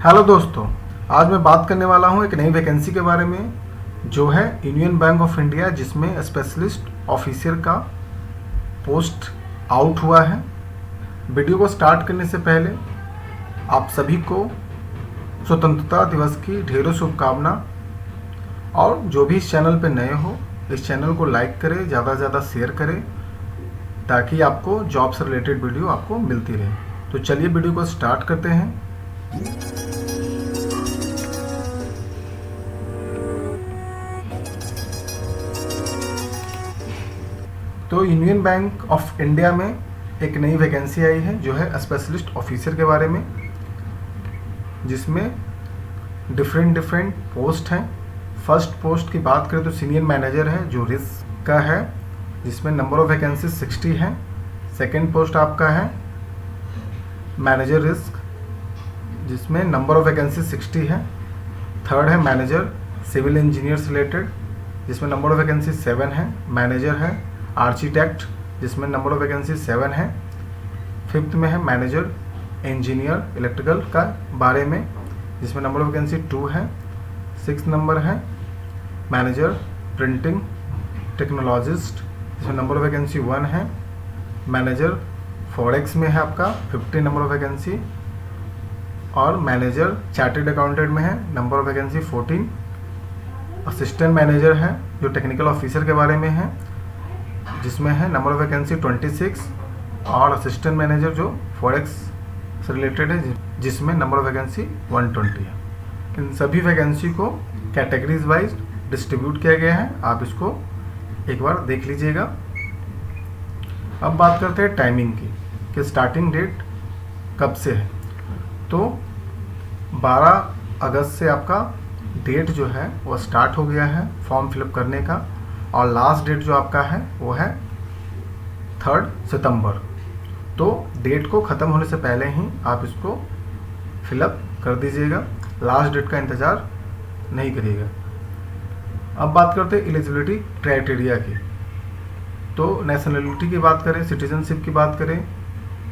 Hello दोस्तों, आज मैं बात करने वाला हूं एक नई वैकेंसी के बारे में जो है यूनियन बैंक ऑफ इंडिया, जिसमें स्पेशलिस्ट ऑफिसर का पोस्ट आउट हुआ है। वीडियो को स्टार्ट करने से पहले आप सभी को स्वतंत्रता दिवस की ढेरों शुभकामना। और जो भी इस चैनल पर नए हो, इस चैनल को लाइक करें, ज़्यादा से ज़्यादा शेयर करें ताकि आपको जॉब से रिलेटेड वीडियो आपको मिलती रहे। तो चलिए वीडियो को स्टार्ट करते हैं। तो यूनियन बैंक ऑफ इंडिया में एक नई वैकेंसी आई है जो है स्पेशलिस्ट ऑफिसर के बारे में, जिसमें डिफरेंट पोस्ट हैं। फर्स्ट पोस्ट की बात करें तो सीनियर मैनेजर है जो रिस्क का है, जिसमें नंबर ऑफ वैकेंसी 60 है। सेकेंड पोस्ट आपका है मैनेजर रिस्क, जिसमें नंबर ऑफ वैकेंसी 60 है। थर्ड है मैनेजर सिविल इंजीनियर्स रिलेटेड, जिसमें नंबर ऑफ वैकेंसी 7 है। मैनेजर है आर्किटेक्ट, जिसमें नंबर ऑफ वैकेंसी 7 है। फिफ्थ में है मैनेजर इंजीनियर इलेक्ट्रिकल का बारे में, जिसमें नंबर ऑफ वैकेंसी 2 है। सिक्स नंबर है मैनेजर प्रिंटिंग टेक्नोलॉजिस्ट, जिसमें नंबर ऑफ वैकेंसी 1 है। मैनेजर फॉरेक्स में है आपका 50 नंबर ऑफ वैकेंसी। और मैनेजर चार्टर्ड अकाउंटेंट में है number of vacancy 14। Assistant manager है जो टेक्निकल ऑफिसर के बारे में है, जिसमें है नंबर ऑफ वैकेंसी 26। और असिस्टेंट मैनेजर जो फॉरेक्स से रिलेटेड है, जिसमें नंबर ऑफ वैकेंसी 120 है। इन सभी वैकेंसी को कैटेगरीज वाइज डिस्ट्रीब्यूट किया गया है, आप इसको एक बार देख लीजिएगा। अब बात करते हैं टाइमिंग की कि स्टार्टिंग डेट कब से है। तो 12 अगस्त से आपका डेट जो है वो स्टार्ट हो गया है फॉर्म फिलअप करने का, और लास्ट डेट जो आपका है वो है 3 सितंबर। तो डेट को ख़त्म होने से पहले ही आप इसको फिलअप कर दीजिएगा, लास्ट डेट का इंतज़ार नहीं करिएगा। अब बात करते हैं एलिजिबिलिटी क्राइटेरिया की। तो नेशनलिटी की बात करें, सिटीजनशिप की बात करें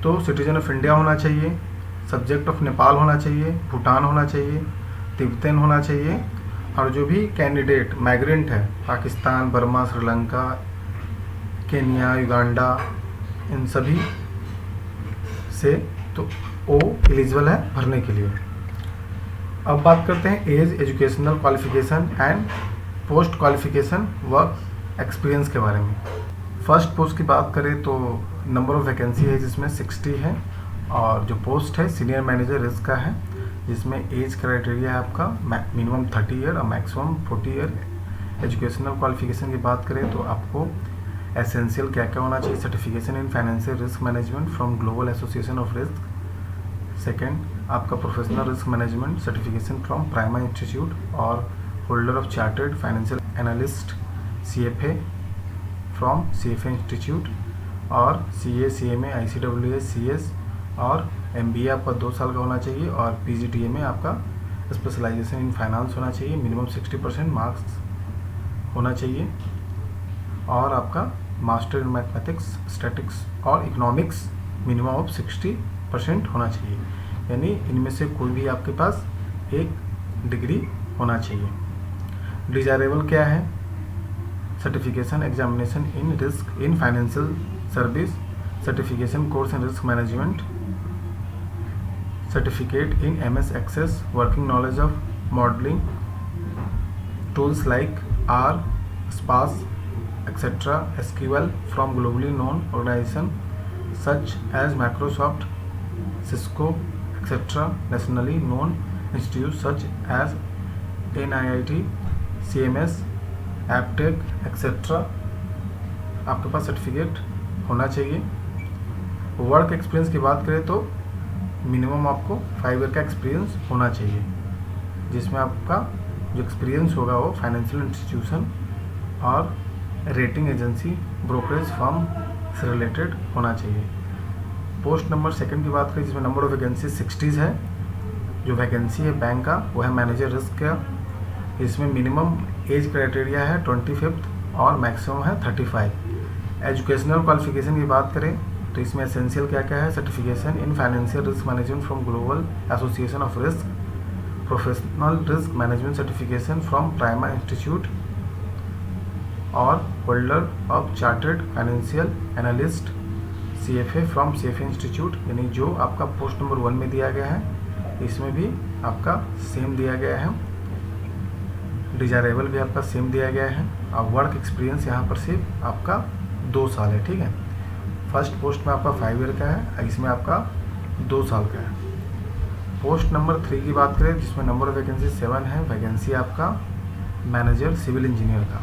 तो सिटीजन ऑफ इंडिया होना चाहिए, सब्जेक्ट ऑफ नेपाल होना चाहिए, भूटान होना चाहिए, तिब्बतन होना चाहिए। और जो भी कैंडिडेट माइग्रेंट है, Pakistan, Burma, Sri Lanka, Kenya, Uganda, इन सभी से, तो वो एलिजिबल है भरने के लिए। अब बात करते हैं एज, educational qualification and post qualification work experience के बारे में। फर्स्ट पोस्ट की बात करें तो नंबर ऑफ वैकेंसी है जिसमें 60 है, और जो पोस्ट है सीनियर मैनेजर रिस्क का है, जिसमें एज क्राइटेरिया है आपका मिनिमम 30 ईयर और मैक्सिमम 40 ईयर। एजुकेशनल क्वालिफिकेशन की बात करें तो आपको एसेंशियल क्या क्या होना चाहिए, certification in financial risk management from global association of risk. Second आपका professional risk management certification from Prima institute और holder of chartered financial analyst CFA from CFA institute, और CA, CMA, ICWS, CS और MBA आपका 2 साल का होना चाहिए, और PGDA में आपका स्पेशलाइजेशन इन फाइनेंस होना चाहिए, मिनिमम 60% मार्क्स होना चाहिए, और आपका मास्टर इन मैथमेटिक्स, स्टैटिक्स और इकोनॉमिक्स मिनिमम ऑफ 60% होना चाहिए। यानी इनमें से कोई भी आपके पास एक डिग्री होना चाहिए। डिजायरेबल क्या है, certification examination in risk in financial service, certification course in risk management, certificate in MS Access, working knowledge of modeling tools like R, SPAS, etc., SQL from globally known organization such as Microsoft, Cisco, etc., nationally known institutes such as NIIT, CMS, Aptech, etc. आपके पास certificate होना चाहिए। Work experience की बात करें तो minimum आपको 5 year का experience होना चाहिए, जिसमें आपका जो एक्सपीरियंस होगा वो फाइनेंशियल इंस्टीट्यूशन और रेटिंग एजेंसी, ब्रोकरेज फर्म से रिलेटेड होना चाहिए। पोस्ट नंबर सेकंड की बात करें जिसमें नंबर ऑफ वैकेंसी 60 है। जो वैकेंसी है बैंक का वो है मैनेजर रिस्क का, इसमें मिनिमम एज क्राइटेरिया है 25 और मैक्सिमम है 35। एजुकेशनल क्वालिफिकेशन की बात करें तो इसमें एसेंशियल क्या क्या है, certification in financial risk management from global association of risk, professional risk management certification from Prima institute और holder of chartered financial analyst CFA from CFA institute, यानी जो आपका पोस्ट नंबर 1 में दिया गया है इसमें भी आपका सेम दिया गया है, डिजायरेबल भी आपका सेम दिया गया है। और वर्क एक्सपीरियंस यहाँ पर सिर्फ आपका 2 साल है, ठीक है। फर्स्ट पोस्ट में आपका 5 ईयर का है, इसमें आपका 2 साल का है। पोस्ट नंबर 3 की बात करें जिसमें नंबर ऑफ वैकेंसी 7 है, वैकेंसी आपका मैनेजर सिविल इंजीनियर का,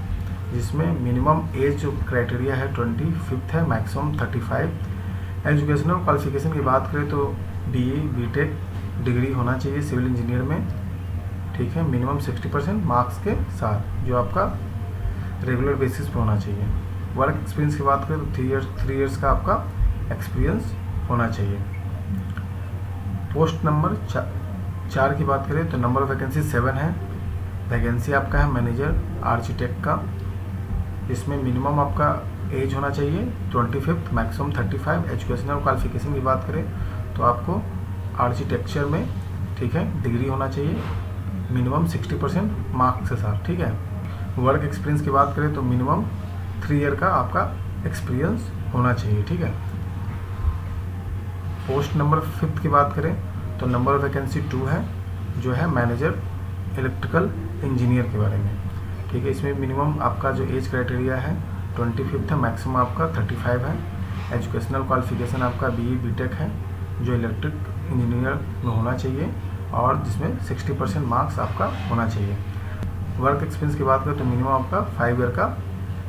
जिसमें मिनिमम एज जो क्राइटेरिया है 25 है, मैक्सिमम 35। एजुकेशनल क्वालिफिकेशन की बात करें तो BE BTech डिग्री होना चाहिए सिविल इंजीनियर में, ठीक है, मिनिमम 60% मार्क्स के साथ, जो आपका रेगुलर बेसिस पे होना चाहिए। वर्क एक्सपीरियंस की बात करें तो 3 इयर्स का आपका एक्सपीरियंस होना चाहिए। पोस्ट नंबर 4 की बात करें तो नंबर ऑफ वैकेंसी 7 है, वैकेंसी आपका है मैनेजर आर्किटेक्ट का, जिसमें मिनिमम आपका एज होना चाहिए 25, मैक्सिमम 35। एजुकेशनल क्वालिफिकेशन की बात करें तो आपको आर्किटेक्चर में, ठीक है, डिग्री होना चाहिए मिनिमम 60% मार्क्स के साथ, ठीक है। वर्क एक्सपीरियंस की बात करें तो मिनिमम 3 ईयर का आपका एक्सपीरियंस होना चाहिए, ठीक है। पोस्ट नंबर 5 की बात करें तो नंबर ऑफ वैकेंसी 2 है, जो है मैनेजर इलेक्ट्रिकल इंजीनियर के बारे में, ठीक है। इसमें मिनिमम आपका जो एज क्राइटेरिया है 25 है, मैक्सिमम आपका 35 है। एजुकेशनल क्वालिफिकेशन आपका BE BTech है, जो इलेक्ट्रिक इंजीनियर में होना चाहिए और जिसमें 60% मार्क्स आपका होना चाहिए। वर्क एक्सपीरियंस की बात करें तो मिनिमम आपका 5 ईयर का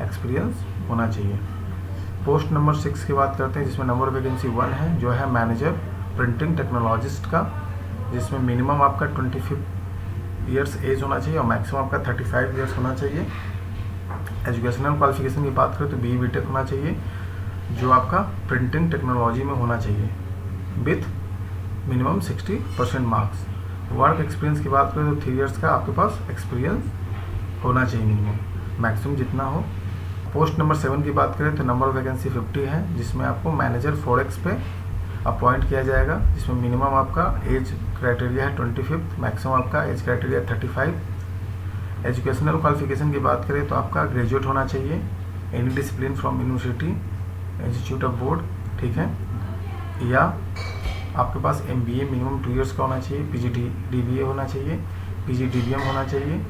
एक्सपीरियंस होना चाहिए। पोस्ट नंबर 6 की बात करते हैं जिसमें नंबर ऑफ वैकेंसी 1 है, जो है मैनेजर प्रिंटिंग टेक्नोलॉजिस्ट का, जिसमें मिनिमम आपका 25 ईयर्स एज होना चाहिए और मैक्सिमम आपका 35 ईयर्स होना चाहिए। एजुकेशनल क्वालिफिकेशन की बात करें तो BE BTech होना चाहिए, जो आपका प्रिंटिंग टेक्नोलॉजी में होना चाहिए with minimum 60% marks. Work experience की बात करें तो 3 इयर्स का आपके पास एक्सपीरियंस होना चाहिए मिनिमम, मैक्सिमम जितना हो। पोस्ट नंबर 7 की बात करें तो नंबर ऑफ वैकेंसी 50 है, जिसमें आपको मैनेजर फॉरेक्स पे अपॉइंट किया जाएगा, जिसमें मिनिमम आपका एज क्राइटेरिया है 25, मैक्सिमम आपका एज क्राइटेरिया 35। एजुकेशनल क्वालिफिकेशन की बात करें तो आपका ग्रेजुएट होना चाहिए any discipline from university institute of board, ठीक है, या आपके पास MBA मिनिमम 2 इयर्स का होना चाहिए, PGDBA होना चाहिए, PGDBM होना चाहिए,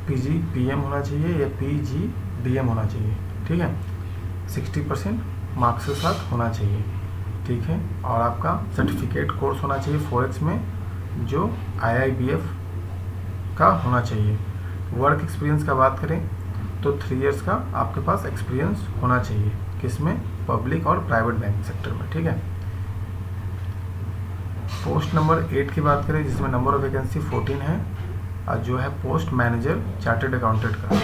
PGPM होना चाहिए या PGDM होना चाहिए, ठीक है, 60% मार्क्स के साथ होना चाहिए, ठीक है। और आपका सर्टिफिकेट कोर्स होना चाहिए फॉरेक्स में, जो IIBF का होना चाहिए। वर्क एक्सपीरियंस का बात करें तो 3 इयर्स का आपके पास एक्सपीरियंस होना चाहिए, किसमें, पब्लिक और प्राइवेट बैंक सेक्टर में, ठीक है। पोस्ट नंबर 8 की बात करें जिसमें नंबर ऑफ वैकेंसी 14 है, और जो है पोस्ट मैनेजर चार्टर्ड अकाउंटेंट का,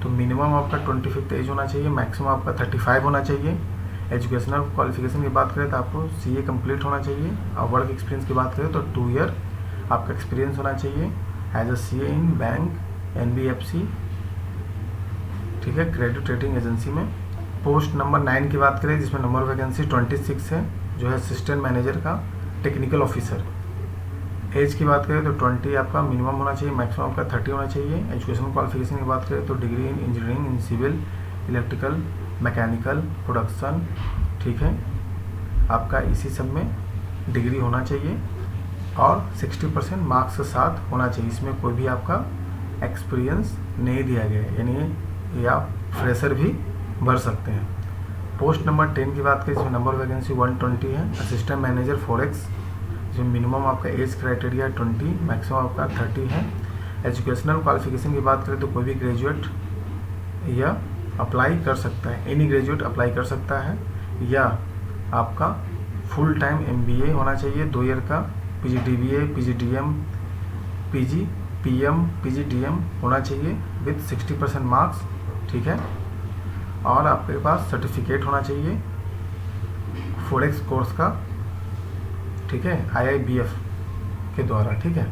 तो मिनिमम आपका 25 एज होना चाहिए, मैक्सिमम आपका 35 होना चाहिए। एजुकेशनल क्वालिफिकेशन की बात करें तो आपको CA कंप्लीट होना चाहिए, और वर्क एक्सपीरियंस की बात करें तो 2 ईयर आपका एक्सपीरियंस होना चाहिए as a CA in bank, NBFC, ठीक है, क्रेडिट रेटिंग एजेंसी में। पोस्ट नंबर 9 की बात करें जिसमें नंबर ऑफ वैकेंसी 26 है, जो है असिस्टेंट मैनेजर का टेक्निकल ऑफिसर। एज की बात करें तो 20 आपका मिनिमम होना चाहिए, मैक्सिमम आपका 30 होना चाहिए। एजुकेशनल क्वालिफिकेशन की बात करें तो degree in engineering in civil, electrical, mechanical, production, ठीक है, आपका इसी सब में डिग्री होना चाहिए और 60% मार्क्स के साथ होना चाहिए। इसमें कोई भी आपका एक्सपीरियंस नहीं दिया गया है, यानी या फ्रेशर भी भर सकते हैं। पोस्ट नंबर 10 की बात करें इसमें नंबर वैकेंसी 120 है, असिस्टेंट मैनेजर फॉरेक्स, जिसमें मिनिमम आपका एज क्राइटेरिया 20, मैक्सिमम आपका 30 है। एजुकेशनल क्वालिफिकेशन की बात करें तो कोई भी ग्रेजुएट या अप्लाई कर सकता है, एनी ग्रेजुएट अप्लाई कर सकता है, या आपका फुल टाइम MBA होना चाहिए 2 ईयर का, PGDBA, PGDM, PGPM, PGDM होना चाहिए विथ 60% मार्क्स, ठीक है, और आपके पास सर्टिफिकेट होना चाहिए फॉरेक्स कोर्स का, ठीक है, IIBF के द्वारा, ठीक है।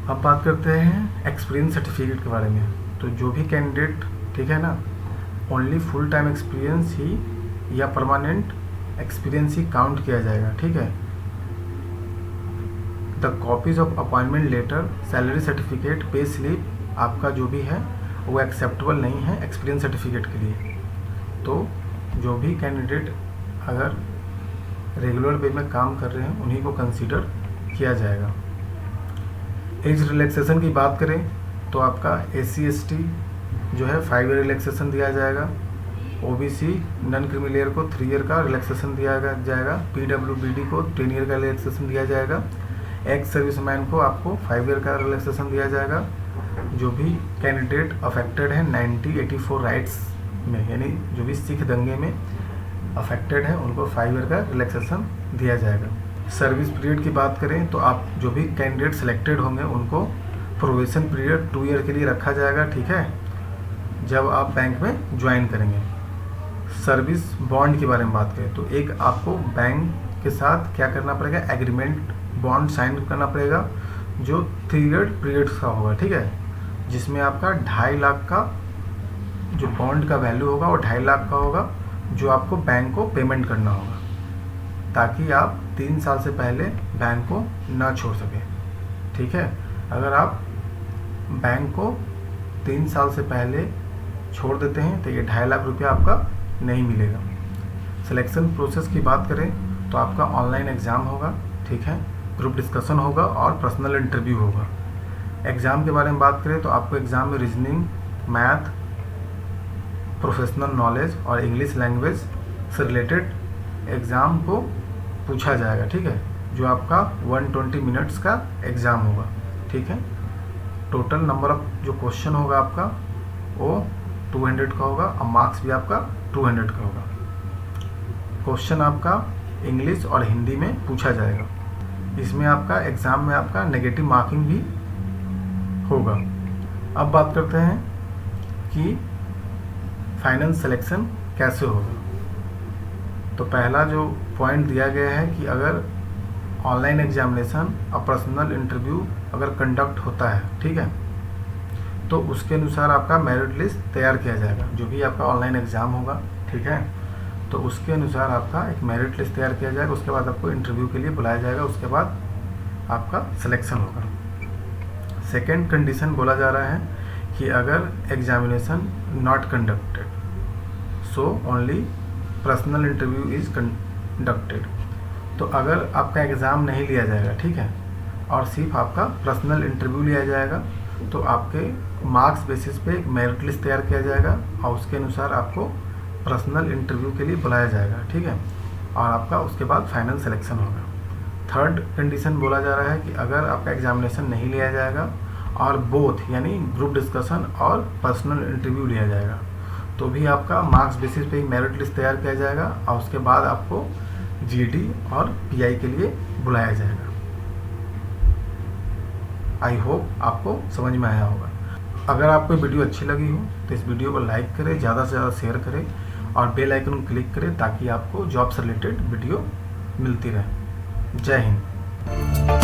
अब बात करते हैं एक्सपीरियंस सर्टिफिकेट के बारे में। तो जो भी कैंडिडेट, ठीक है ना, ओनली फुल टाइम एक्सपीरियंस ही या परमानेंट एक्सपीरियंस ही काउंट किया जाएगा, ठीक है। The copies of appointment letter, salary certificate, pay slip आपका जो भी है वो एक्सेप्टेबल नहीं है एक्सपीरियंस सर्टिफिकेट के लिए। तो जो भी कैंडिडेट अगर रेगुलर वे में काम कर रहे हैं उन्हीं को कंसीडर किया जाएगा। एज रिलैक्सेशन की बात करें तो आपका SC/ST जो है 5 ईयर रिलैक्सेशन दिया जाएगा। OBC नॉन क्रीमी लेयर को 3 ईयर का रिलैक्सेशन दिया जाएगा। PWBD को 10 ईयर का रिलैक्सेशन दिया जाएगा। एक्स सर्विसमैन को आपको 5 ईयर का रिलैक्सेशन दिया जाएगा। जो भी कैंडिडेट अफेक्टेड है 1984 राइट्स में, यानी जो भी सिख दंगे में अफेक्टेड है उनको 5 ईयर का रिलैक्सेशन दिया जाएगा। सर्विस पीरियड की बात करें तो आप जो भी कैंडिडेट सिलेक्टेड होंगे उनको प्रोबेशन पीरियड 2 ईयर के लिए रखा जाएगा, ठीक है, जब आप बैंक में ज्वाइन करेंगे। सर्विस बॉन्ड के बारे में बात करें तो एक आपको बैंक के साथ क्या करना पड़ेगा, एग्रीमेंट बॉन्ड साइन करना पड़ेगा जो 3 ईयर पीरियड्स का होगा, ठीक है, जिसमें आपका 2.5 लाख का जो बॉन्ड का वैल्यू होगा वो 2.5 लाख का होगा, जो आपको बैंक को पेमेंट करना होगा ताकि आप 3 साल से पहले बैंक को ना छोड़ सकें, ठीक है। अगर आप बैंक को 3 साल से पहले छोड़ देते हैं तो ये 2.5 लाख रुपया आपका नहीं मिलेगा। सिलेक्शन प्रोसेस की बात करें तो आपका ऑनलाइन एग्ज़ाम होगा, ठीक है, ग्रुप डिस्कशन होगा और पर्सनल इंटरव्यू होगा। एग्ज़ाम के बारे में बात करें तो आपको एग्ज़ाम में रीजनिंग, मैथ, प्रोफेशनल नॉलेज और इंग्लिश लैंग्वेज से रिलेटेड एग्ज़ाम को पूछा जाएगा, ठीक है, जो आपका 120 मिनट्स का एग्ज़ाम होगा, ठीक है। टोटल नंबर ऑफ जो क्वेश्चन होगा आपका वो 200 का होगा और मार्क्स भी आपका 200 का होगा। क्वेश्चन आपका इंग्लिश और हिंदी में पूछा जाएगा। इसमें आपका एग्ज़ाम में आपका नेगेटिव मार्किंग भी होगा। अब बात करते हैं कि फाइनल सिलेक्शन कैसे होगा। तो पहला जो पॉइंट दिया गया है कि अगर ऑनलाइन एग्जामिनेशन और पर्सनल इंटरव्यू अगर कंडक्ट होता है, ठीक है, तो उसके अनुसार आपका मेरिट लिस्ट तैयार किया जाएगा। जो भी आपका ऑनलाइन एग्ज़ाम होगा, ठीक है, तो उसके अनुसार आपका एक मेरिट लिस्ट तैयार किया जाएगा। उसके बाद आपको इंटरव्यू के लिए बुलाया जाएगा, उसके बाद आपका सिलेक्शन होगा। सेकेंड कंडीशन बोला जा रहा है कि अगर examination not conducted so only personal interview is conducted. तो अगर आपका एग्ज़ाम नहीं लिया जाएगा, ठीक है, और सिर्फ आपका पर्सनल इंटरव्यू लिया जाएगा तो आपके मार्क्स बेसिस पे एक मेरिट लिस्ट तैयार किया जाएगा और उसके अनुसार आपको पर्सनल इंटरव्यू के लिए बुलाया जाएगा, ठीक है, और आपका उसके बाद फाइनल सिलेक्शन होगा। थर्ड कंडीशन बोला जा रहा है कि अगर आपका एग्जामिनेशन नहीं लिया जाएगा और बोथ यानी ग्रुप डिस्कशन और पर्सनल इंटरव्यू लिया जाएगा तो भी आपका मार्क्स बेसिस पे मेरिट लिस्ट तैयार किया जाएगा और उसके बाद आपको GD और PI के लिए बुलाया जाएगा। आई होप आपको समझ में आया होगा। अगर आपको वीडियो अच्छी लगी हो तो इस वीडियो को लाइक करें, ज़्यादा से ज़्यादा शेयर करें और बेल आइकन को क्लिक करें ताकि आपको जॉब से रिलेटेड वीडियो मिलती रहे। जय हिंद।